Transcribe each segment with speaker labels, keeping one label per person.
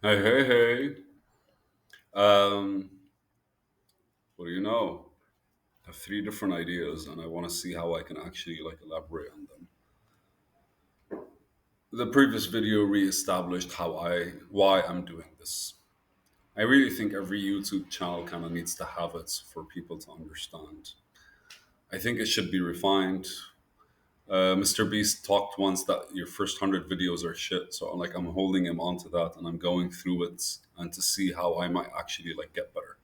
Speaker 1: Hey, hey, hey. Um, what do you know? I have three different ideas, and I want to see how I can actually elaborate on them. The previous video re-established why I'm doing this. I really think every YouTube channel kind of needs to have it for people to understand. I think it should be refined. Mr. Beast talked once that your first 100 videos are shit, so I'm holding him onto that, and I'm going through it and to see how I might actually get better.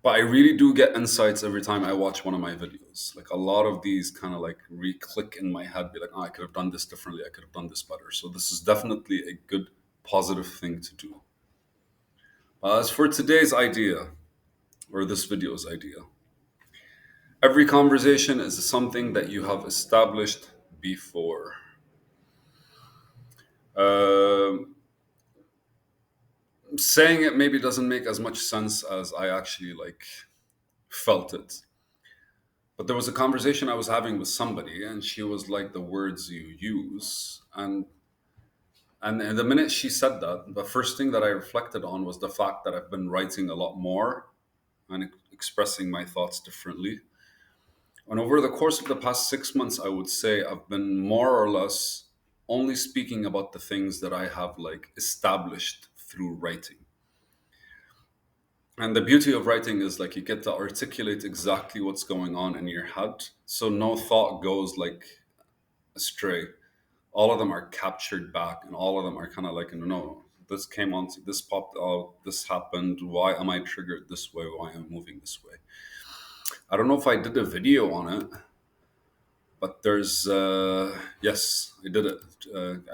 Speaker 1: But I really do get insights every time I watch one of my videos. Like a lot of these kind of re-click in my head, be like, oh, I could have done this differently. I could have done this better. So this is definitely a good, positive thing to do. As for today's idea, or this video's idea, every conversation is something that you have established before. Um Saying it maybe doesn't make as much sense as I actually felt it. But there was a conversation I was having with somebody, and she was like, "The words you use," and the minute she said that, the first thing that I reflected on was the fact that I've been writing a lot more and expressing my thoughts differently. And over the course of the past 6 months, I would say I've been more or less only speaking about the things that I have established through writing. And the beauty of writing is you get to articulate exactly what's going on in your head, so no thought goes astray. All of them are captured back, and all of them are kind of no, this came on, this popped out, this happened. Why am I triggered this way? Why am I moving this way? I don't know if I did a video on it, but there's yes, I did it.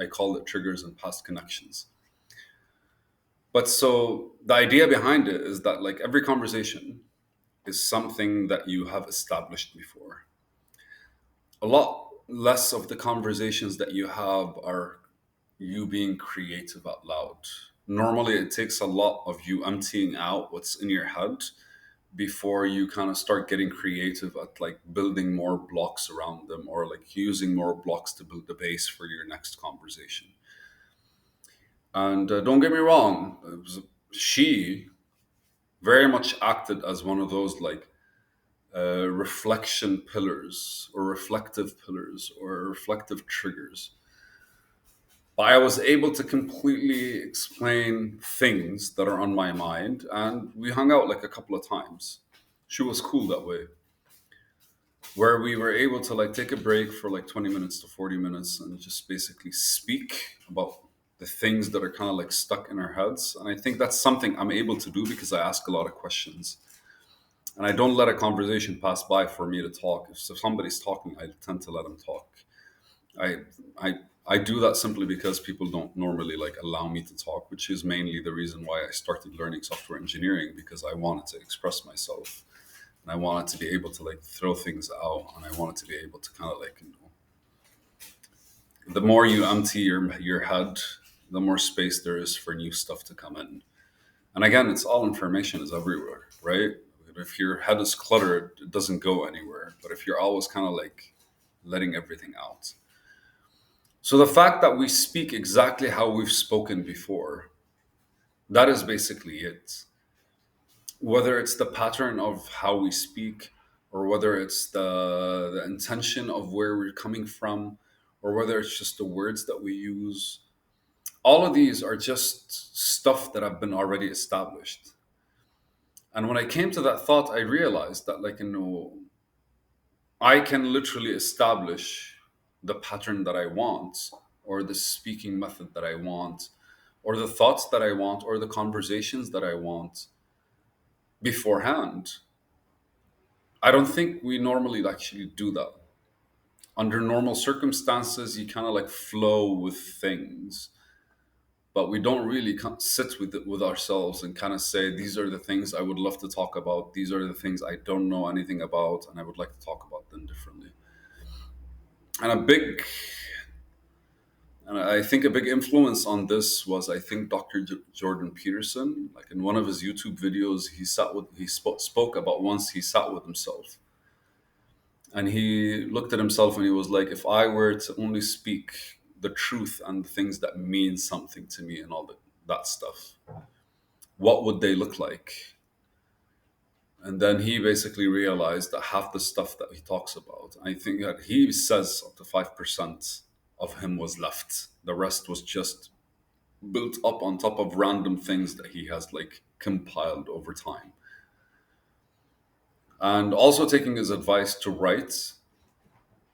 Speaker 1: I called it triggers and past connections. But so the idea behind it is that every conversation is something that you have established before. A lot less of the conversations that you have are you being creative out loud. Normally, it takes a lot of you emptying out what's in your head before you kind of start getting creative at building more blocks around them, or using more blocks to build the base for your next conversation. And don't get me wrong, she very much acted as one of those reflection pillars or reflective pillars or reflective triggers. But I was able to completely explain things that are on my mind, and we hung out a couple of times. She was cool that way, where we were able to take a break for 20 minutes to 40 minutes and just basically speak about the things that are kind of stuck in our heads. And I think that's something I'm able to do because I ask a lot of questions. And I don't let a conversation pass by for me to talk. If somebody's talking, I tend to let them talk. I I I do that simply because people don't normally allow me to talk, which is mainly the reason why I started learning software engineering, because I wanted to express myself and I wanted to be able to throw things out, and I wanted to be able to kind of the more you empty your head, the more space there is for new stuff to come in. And again, it's all information is everywhere, right? If your head is cluttered, it doesn't go anywhere. But if you're always kind of letting everything out. So the fact that we speak exactly how we've spoken before, that is basically it. Whether it's the pattern of how we speak, or whether it's the intention of where we're coming from, or whether it's just the words that we use, all of these are just stuff that have been already established. And when I came to that thought, I realized that I can literally establish the pattern that I want, or the speaking method that I want, or the thoughts that I want, or the conversations that I want beforehand. I don't think we normally actually do that. Under normal circumstances, you kind of flow with things, but we don't really sit with it with ourselves and kind of say, these are the things I would love to talk about. These are the things I don't know anything about, and I would like to talk about them differently. And I think a big influence on this was, I think, Dr. Jordan Peterson. Like in one of his YouTube videos, he spoke about once he sat with himself, and he looked at himself and he was like, if I were to only speak the truth and the things that mean something to me, and all that, that stuff, what would they look like? And then he basically realized that half the stuff that he talks about, I think that he says up to 5% of him was left. The rest was just built up on top of random things that he has like compiled over time. And also taking his advice to write,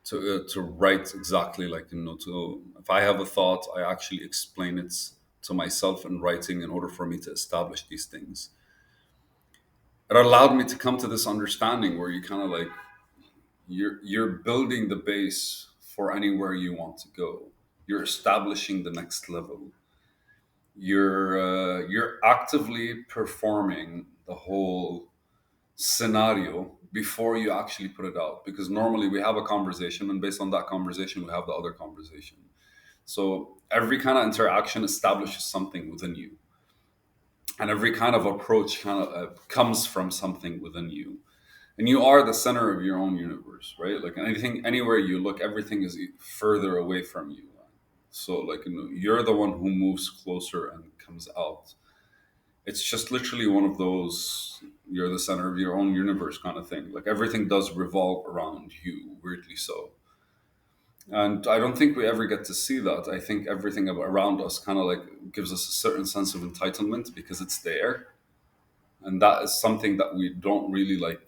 Speaker 1: to write exactly like, to, if I have a thought, I actually explain it to myself in writing in order for me to establish these things. It allowed me to come to this understanding where you kind of like, you're building the base for anywhere you want to go. You're establishing the next level. You're actively performing the whole scenario before you actually put it out, because normally we have a conversation, and based on that conversation we have the other conversation. So every kind of interaction establishes something within you, and every kind of approach kind of comes from something within you, and you are the center of your own universe, right? Like anything, anywhere you look, everything is further away from you. So like, you're the one who moves closer and comes out. It's just literally one of those, you're the center of your own universe kind of thing. Like everything does revolve around you, weirdly so. And I don't think we ever get to see that. I think everything around us kind of like gives us a certain sense of entitlement because it's there. And that is something that we don't really like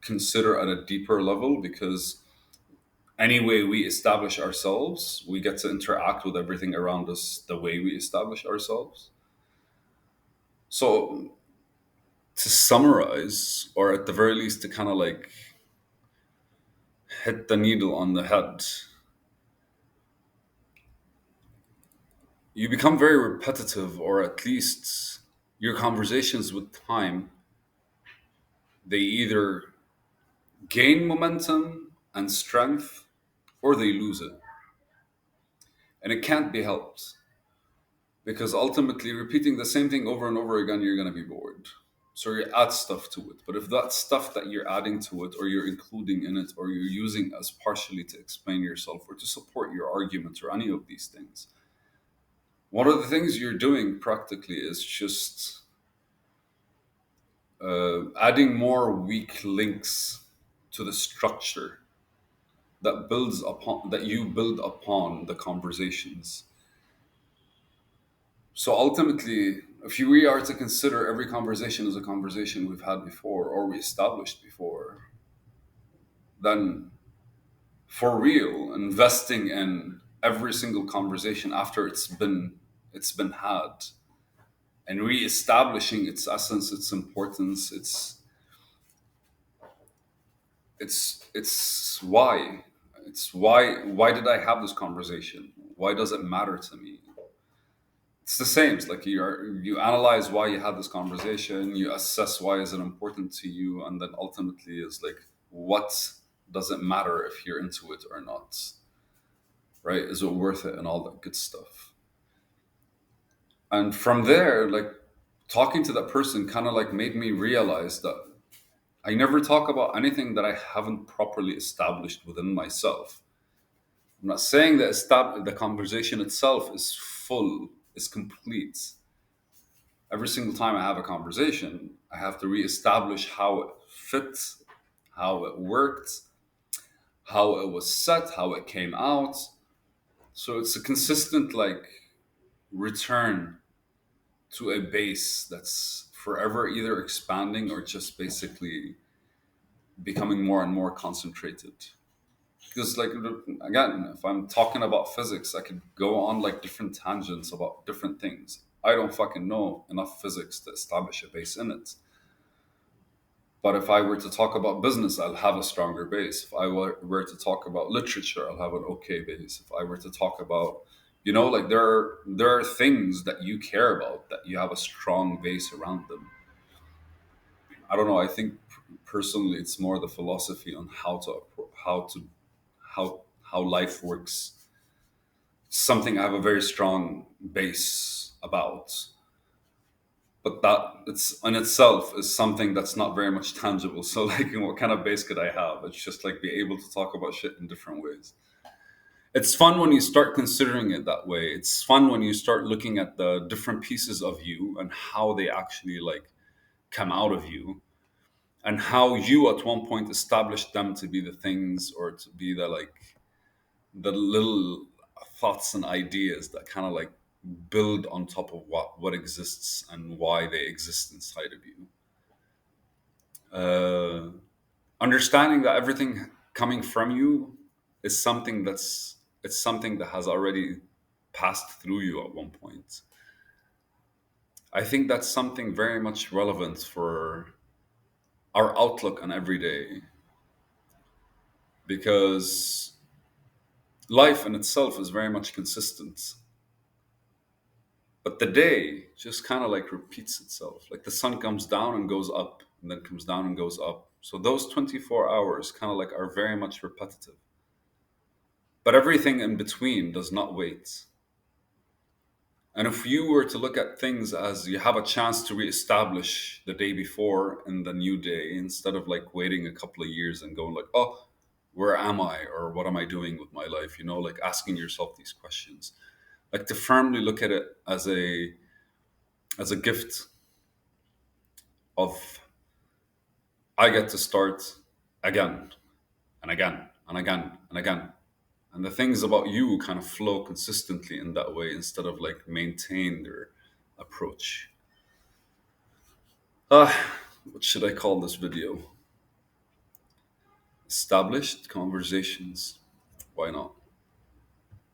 Speaker 1: consider at a deeper level, because any way we establish ourselves, we get to interact with everything around us the way we establish ourselves. So to summarize, or at the very least to kind of like hit the needle on the head, you become very repetitive, or at least your conversations with time, they either gain momentum and strength or they lose it. And it can't be helped, because ultimately repeating the same thing over and over again, you're going to be bored. So you add stuff to it. But if that stuff that you're adding to it, or you're including in it, or you're using as partially to explain yourself or to support your arguments or any of these things, one of the things you're doing practically is just adding more weak links to the structure that you build upon the conversations. So ultimately, if we are to consider every conversation as a conversation we've had before or we established before, then for real, investing in every single conversation after it's been had, and re-establishing its essence, its importance, it's why. It's why did I have this conversation? Why does it matter to me? It's the same. It's like you analyze why you had this conversation, you assess why is it important to you, and then ultimately is like, what does it matter if you're into it or not? Right? Is it worth it and all that good stuff? And from there, like, talking to that person kind of like made me realize that I never talk about anything that I haven't properly established within myself. I'm not saying that the conversation itself is full, is complete. Every single time I have a conversation, I have to reestablish how it fits, how it worked, how it was set, how it came out. So it's a consistent like return to a base that's forever either expanding or just basically becoming more and more concentrated. Because like, again, if I'm talking about physics, I could go on like different tangents about different things. I don't fucking know enough physics to establish a base in it. But if I were to talk about business, I'll have a stronger base. If I were to talk about literature, I'll have an okay base. If I were to talk about, like there are things that you care about that you have a strong base around them. I don't know. I think personally, it's more the philosophy on how life works. Something I have a very strong base about, but that it's in itself is something that's not very much tangible. So like, what kind of base could I have? It's just like be able to talk about shit in different ways. It's fun when you start considering it that way. It's fun when you start looking at the different pieces of you and how they actually like come out of you, and how you at one point established them to be the things, or to be the like the little thoughts and ideas that kind of like build on top of what exists and why they exist inside of you. uh, Understanding that everything coming from you is something that's it's something that has already passed through you at one point. I think that's something very much relevant for our outlook on every day, because life in itself is very much consistent, but the day just kind of like repeats itself. Like the sun comes down and goes up, and then comes down and goes up. So those 24 hours kind of like are very much repetitive, but everything in between does not wait. And if you were to look at things as you have a chance to reestablish the day before and the new day, instead of like waiting a couple of years and going like, oh, where am I, or what am I doing with my life? You know, like asking yourself these questions, like to firmly look at it as a gift of, I get to start again and again and again and again. And the things about you kind of flow consistently in that way, instead of like maintain their approach. Uh, what should I call this video? Established conversations. Why not?